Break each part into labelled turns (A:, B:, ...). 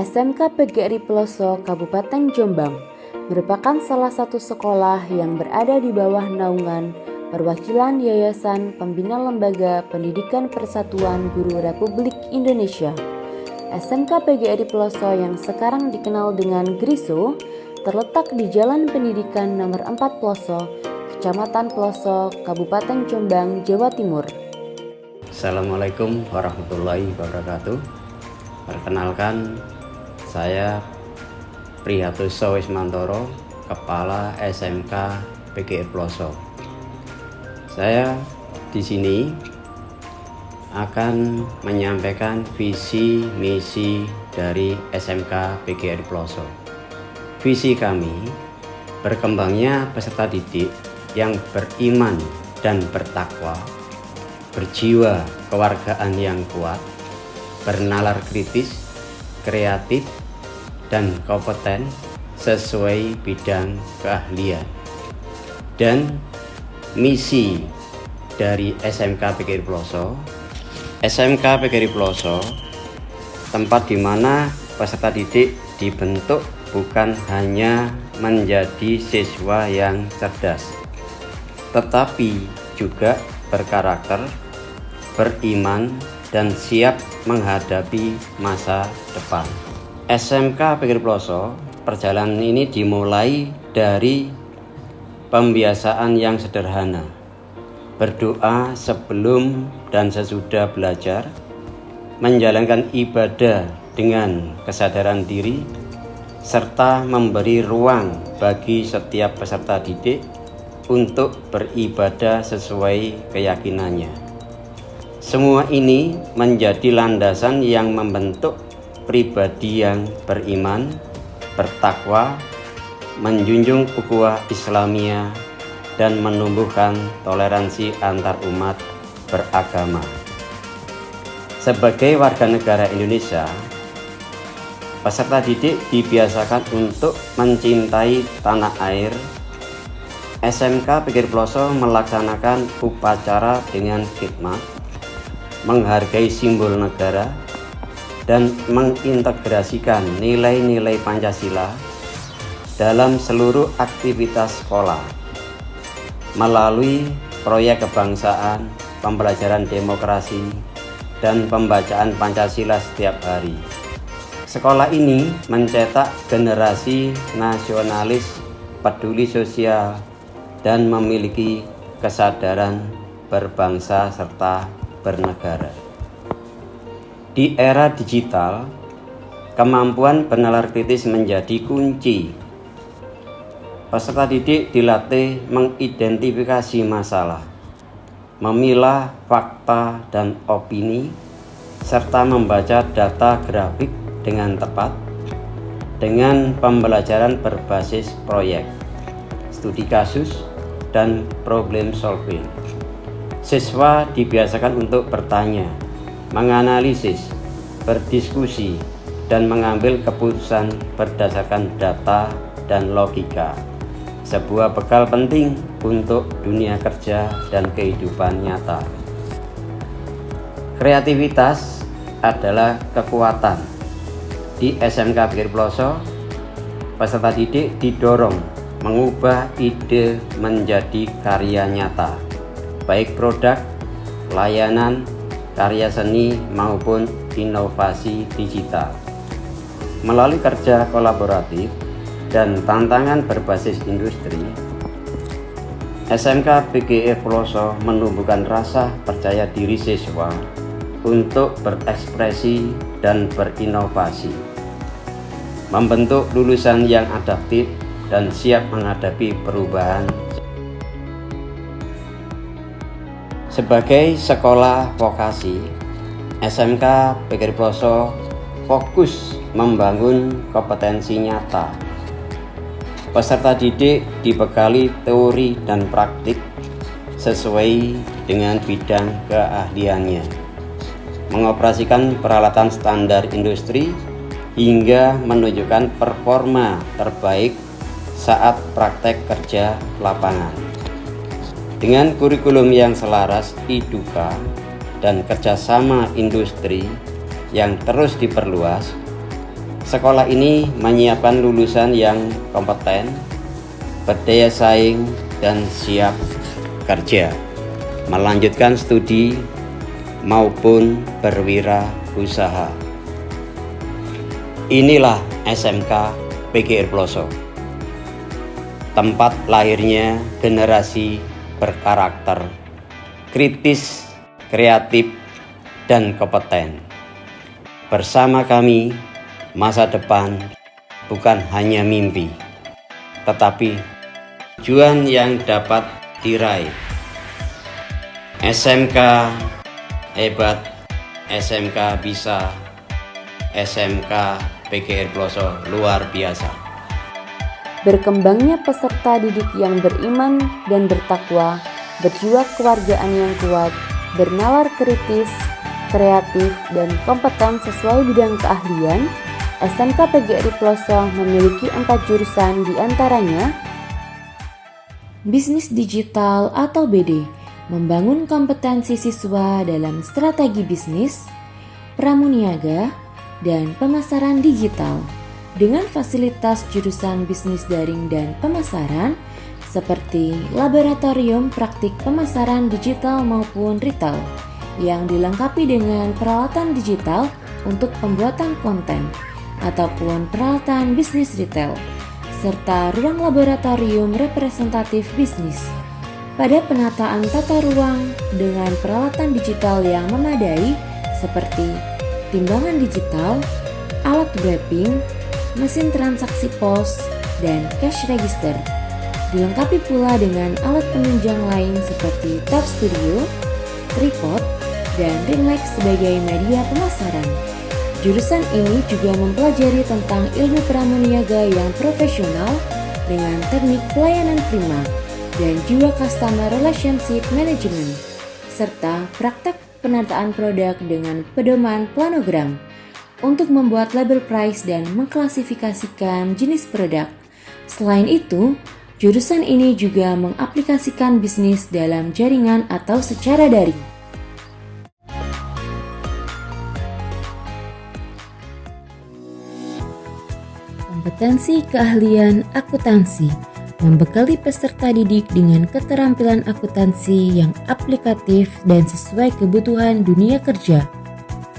A: SMK PGRI Peloso Kabupaten Jombang merupakan salah satu sekolah yang berada di bawah naungan perwakilan Yayasan Pembina Lembaga Pendidikan Persatuan Guru Republik Indonesia. SMK PGRI Peloso yang sekarang dikenal dengan GRISO terletak di Jalan Pendidikan Nomor 4 Peloso, Kecamatan Peloso, Kabupaten Jombang, Jawa Timur.
B: Assalamualaikum warahmatullahi wabarakatuh. Perkenalkan, saya Priyatoso Wismantoro, Kepala SMK PGRI Peloso. Saya di sini akan menyampaikan visi misi dari SMK PGRI Peloso. Visi kami berkembangnya peserta didik yang beriman dan bertakwa, berjiwa kewargaan yang kuat, bernalar kritis, kreatif, dan kompeten sesuai bidang keahlian. Dan misi dari SMK PGRI Peloso, SMK PGRI Peloso tempat di mana peserta didik dibentuk bukan hanya menjadi siswa yang cerdas, tetapi juga berkarakter, beriman, dan siap menghadapi masa depan. SMK PGRI Peloso, perjalanan ini dimulai dari pembiasaan yang sederhana, berdoa sebelum dan sesudah belajar, menjalankan ibadah dengan kesadaran diri, serta memberi ruang bagi setiap peserta didik untuk beribadah sesuai keyakinannya. Semua ini menjadi landasan yang membentuk pribadi yang beriman, bertakwa, menjunjung ukhuwah Islamiyah, dan menumbuhkan toleransi antar umat beragama. Sebagai warga negara Indonesia, peserta didik dibiasakan untuk mencintai tanah air. SMK PGRI Peloso melaksanakan upacara dengan khidmat, menghargai simbol negara, dan mengintegrasikan nilai-nilai Pancasila dalam seluruh aktivitas sekolah melalui proyek kebangsaan, pembelajaran demokrasi, dan pembacaan Pancasila setiap hari. Sekolah ini mencetak generasi nasionalis, peduli sosial, dan memiliki kesadaran berbangsa serta bernegara. Di era digital, kemampuan bernalar kritis menjadi kunci. Peserta didik dilatih mengidentifikasi masalah, memilah fakta dan opini, serta membaca data grafik dengan tepat dengan pembelajaran berbasis proyek, studi kasus, dan problem solving. Siswa dibiasakan untuk bertanya, menganalisis, berdiskusi, dan mengambil keputusan berdasarkan data dan logika. Sebuah bekal penting untuk dunia kerja dan kehidupan nyata. Kreativitas adalah kekuatan. Di SMK PGRI Peloso, peserta didik didorong mengubah ide menjadi karya nyata, baik produk, layanan, karya seni maupun inovasi digital. Melalui kerja kolaboratif dan tantangan berbasis industri, SMK PGRI Peloso menumbuhkan rasa percaya diri siswa untuk berekspresi dan berinovasi, membentuk lulusan yang adaptif dan siap menghadapi perubahan. Sebagai sekolah vokasi, SMK PGRI Peloso fokus membangun kompetensi nyata. Peserta didik dibekali teori dan praktik sesuai dengan bidang keahliannya, mengoperasikan peralatan standar industri hingga menunjukkan performa terbaik saat praktek kerja lapangan. Dengan kurikulum yang selaras IDUKA dan kerjasama industri yang terus diperluas, Sekolah ini menyiapkan lulusan yang kompeten, berdaya saing, dan siap kerja, melanjutkan studi maupun berwirausaha. Inilah SMK PGRI Ploso, tempat lahirnya generasi berkarakter, kritis, kreatif, dan kompeten. Bersama kami, masa depan bukan hanya mimpi, tetapi tujuan yang dapat diraih. SMK hebat, SMK bisa, SMK PGRI Ploso luar biasa.
A: Berkembangnya peserta didik yang beriman dan bertakwa, berjiwa kewargaan yang kuat, bernalar kritis, kreatif, dan kompeten sesuai bidang keahlian, SMK PGRI Ploso memiliki 4 jurusan diantaranya Bisnis Digital atau BD, membangun kompetensi siswa dalam strategi bisnis, pramuniaga, dan pemasaran digital dengan fasilitas jurusan bisnis daring dan pemasaran seperti laboratorium praktik pemasaran digital maupun retail yang dilengkapi dengan peralatan digital untuk pembuatan konten ataupun peralatan bisnis retail serta ruang laboratorium representatif bisnis. Pada penataan tata ruang dengan peralatan digital yang memadai seperti timbangan digital, alat wrapping, mesin transaksi pos, dan cash register. Dilengkapi pula dengan alat penunjang lain seperti tab studio, tripod, dan ring light sebagai media pemasaran. Jurusan ini juga mempelajari tentang ilmu pramuniaga yang profesional dengan teknik pelayanan prima dan juga customer relationship management, serta praktek penataan produk dengan pedoman planogram untuk membuat label price dan mengklasifikasikan jenis produk. Selain itu, jurusan ini juga mengaplikasikan bisnis dalam jaringan atau secara daring. Kompetensi keahlian akuntansi membekali peserta didik dengan keterampilan akuntansi yang aplikatif dan sesuai kebutuhan dunia kerja.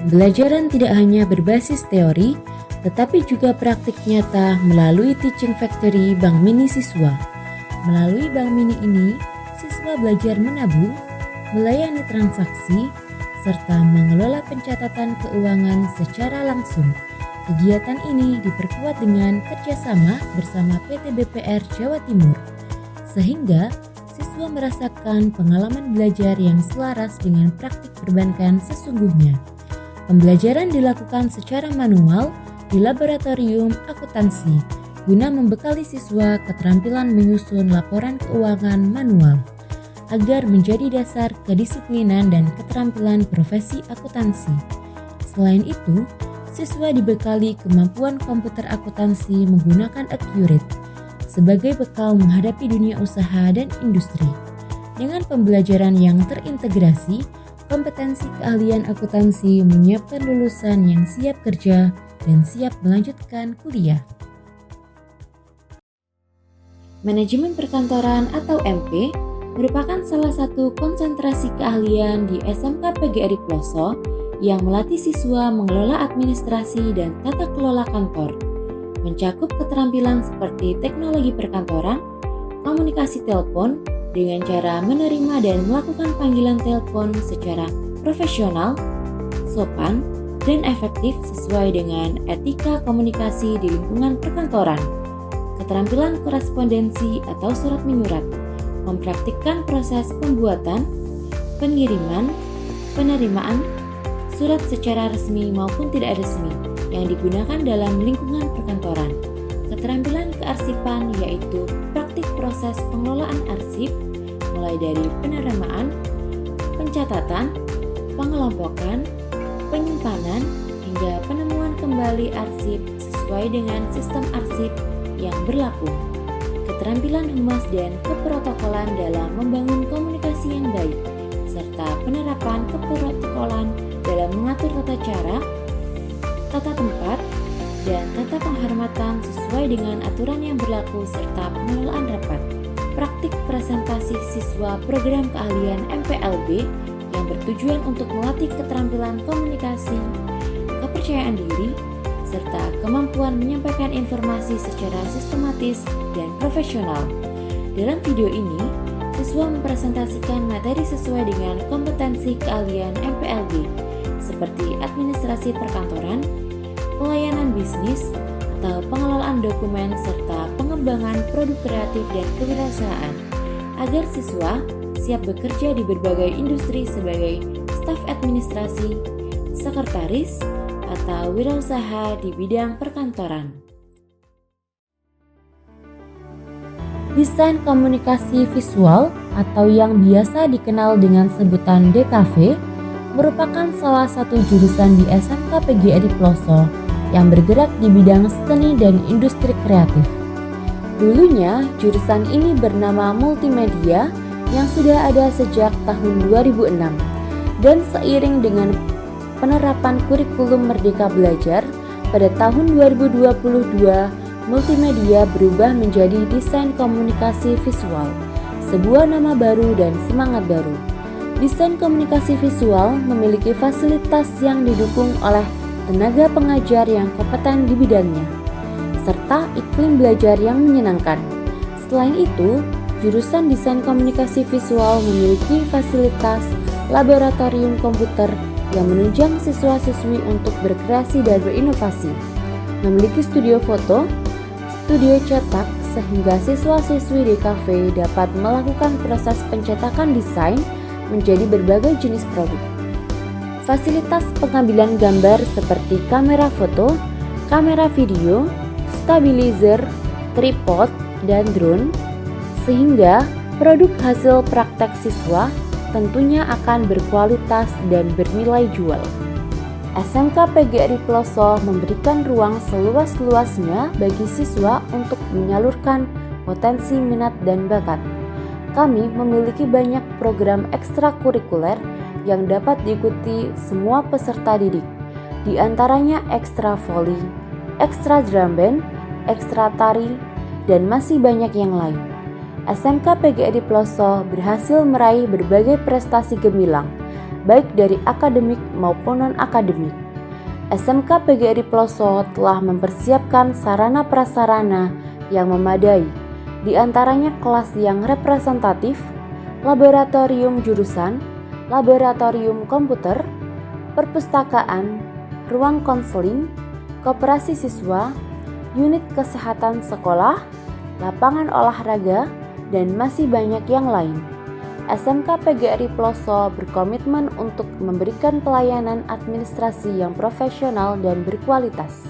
A: Pembelajaran tidak hanya berbasis teori, tetapi juga praktik nyata melalui Teaching Factory Bank Mini siswa. Melalui Bank Mini ini, siswa belajar menabung, melayani transaksi, serta mengelola pencatatan keuangan secara langsung. Kegiatan ini diperkuat dengan kerjasama bersama PT BPR Jawa Timur, sehingga siswa merasakan pengalaman belajar yang selaras dengan praktik perbankan sesungguhnya. Pembelajaran dilakukan secara manual di laboratorium akuntansi, guna membekali siswa keterampilan menyusun laporan keuangan manual, agar menjadi dasar kedisiplinan dan keterampilan profesi akuntansi. Selain itu, siswa dibekali kemampuan komputer akuntansi menggunakan Accurate sebagai bekal menghadapi dunia usaha dan industri. Dengan pembelajaran yang terintegrasi, kompetensi keahlian akuntansi menyiapkan lulusan yang siap kerja dan siap melanjutkan kuliah. Manajemen perkantoran atau MP merupakan salah satu konsentrasi keahlian di SMK PGRI Ploso yang melatih siswa mengelola administrasi dan tata kelola kantor, mencakup keterampilan seperti teknologi perkantoran, komunikasi telepon dengan cara menerima dan melakukan panggilan telepon secara profesional, sopan, dan efektif sesuai dengan etika komunikasi di lingkungan perkantoran, keterampilan korespondensi atau surat menyurat, mempraktikkan proses pembuatan, pengiriman, penerimaan, surat secara resmi maupun tidak resmi yang digunakan dalam lingkungan perkantoran. Keterampilan kearsipan yaitu praktik proses pengelolaan arsip mulai dari penerimaan, pencatatan, pengelompokan, penyimpanan, hingga penemuan kembali arsip sesuai dengan sistem arsip yang berlaku. Keterampilan humas dan keprotokolan dalam membangun komunikasi yang baik, serta penerapan keprotokolan dalam mengatur tata cara, tata tempat, dan tata penghormatan sesuai dengan aturan yang berlaku serta pengelolaan rapat. Praktik presentasi siswa program keahlian MPLB yang bertujuan untuk melatih keterampilan komunikasi, kepercayaan diri, serta kemampuan menyampaikan informasi secara sistematis dan profesional. Dalam video ini, siswa mempresentasikan materi sesuai dengan kompetensi keahlian MPLB, seperti administrasi perkantoran, pelayanan bisnis, atau pengelolaan dokumen, serta pengembangan produk kreatif dan kewirausahaan, agar siswa siap bekerja di berbagai industri sebagai staf administrasi, sekretaris, atau wirausaha di bidang perkantoran. Desain komunikasi visual atau yang biasa dikenal dengan sebutan DKV merupakan salah satu jurusan di SMK PGRI Ploso yang bergerak di bidang seni dan industri kreatif. Dulunya, jurusan ini bernama multimedia yang sudah ada sejak tahun 2006, dan seiring dengan penerapan kurikulum Merdeka Belajar pada tahun 2022, multimedia berubah menjadi desain komunikasi visual, sebuah nama baru dan semangat baru. Desain komunikasi visual memiliki fasilitas yang didukung oleh tenaga pengajar yang kompeten di bidangnya, serta iklim belajar yang menyenangkan. Selain itu, jurusan desain komunikasi visual memiliki fasilitas laboratorium komputer yang menunjang siswa-siswi untuk berkreasi dan berinovasi, memiliki studio foto, studio cetak, sehingga siswa-siswi DKV dapat melakukan proses pencetakan desain menjadi berbagai jenis produk. Fasilitas pengambilan gambar seperti kamera foto, kamera video, stabilizer, tripod, dan drone, sehingga produk hasil praktek siswa tentunya akan berkualitas dan bernilai jual. SMK PGRI Ploso memberikan ruang seluas-luasnya bagi siswa untuk menyalurkan potensi minat dan bakat. Kami memiliki banyak program ekstrakurikuler yang dapat diikuti semua peserta didik, di antaranya ekstra voli, ekstra drum band, ekstra tari, dan masih banyak yang lain. SMK PGRI Ploso berhasil meraih berbagai prestasi gemilang, baik dari akademik maupun non-akademik. SMK PGRI Ploso telah mempersiapkan sarana prasarana yang memadai, di antaranya kelas yang representatif, laboratorium jurusan, laboratorium komputer, perpustakaan, ruang konseling, koperasi siswa, unit kesehatan sekolah, lapangan olahraga, dan masih banyak yang lain. SMK PGRI Ploso berkomitmen untuk memberikan pelayanan administrasi yang profesional dan berkualitas.